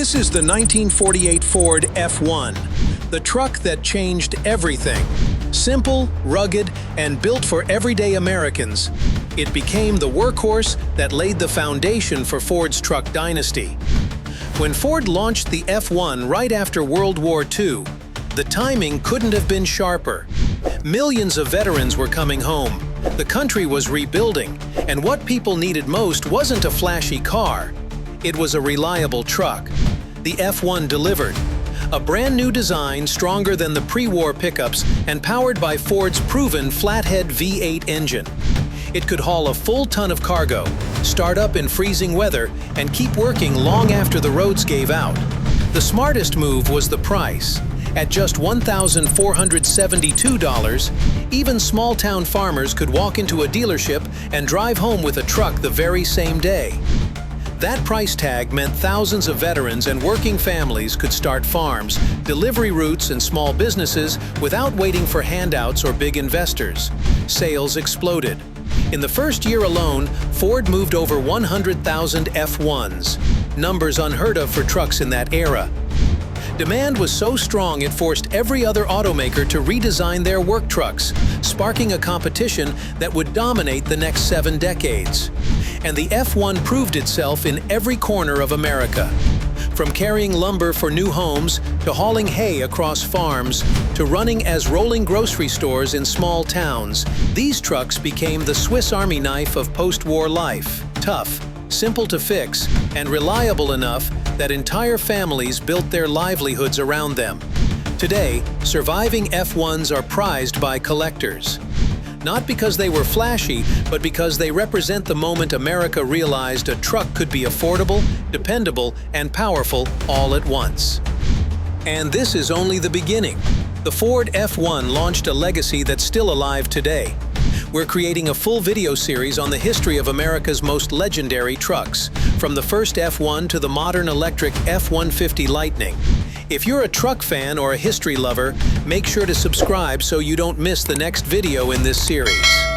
This is the 1948 Ford F1, the truck that changed everything. Simple, rugged, and built for everyday Americans, it became the workhorse that laid the foundation for Ford's truck dynasty. When Ford launched the F1 right after World War II, the timing couldn't have been sharper. Millions of veterans were coming home, the country was rebuilding, and what people needed most wasn't a flashy car. It was a reliable truck. The F1 delivered. A brand new design, stronger than the pre-war pickups and powered by Ford's proven flathead V8 engine. It could haul a full ton of cargo, start up in freezing weather, and keep working long after the roads gave out. The smartest move was the price. At just $1,472, even small-town farmers could walk into a dealership and drive home with a truck the very same day. That price tag meant thousands of veterans and working families could start farms, delivery routes, and small businesses without waiting for handouts or big investors. Sales exploded. In the first year alone, Ford moved over 100,000 F1s, numbers unheard of for trucks in that era. Demand was so strong it forced every other automaker to redesign their work trucks, sparking a competition that would dominate the next 7 decades. And the F1 proved itself in every corner of America. From carrying lumber for new homes, to hauling hay across farms, to running as rolling grocery stores in small towns, these trucks became the Swiss Army knife of post-war life. Tough, simple to fix, and reliable enough that entire families built their livelihoods around them. Today, surviving F1s are prized by collectors. Not because they were flashy, but because they represent the moment America realized a truck could be affordable, dependable, and powerful all at once. And this is only the beginning. The Ford F1 launched a legacy that's still alive today. We're creating a full video series on the history of America's most legendary trucks, from the first F1 to the modern electric F-150 Lightning. If you're a truck fan or a history lover, make sure to subscribe so you don't miss the next video in this series.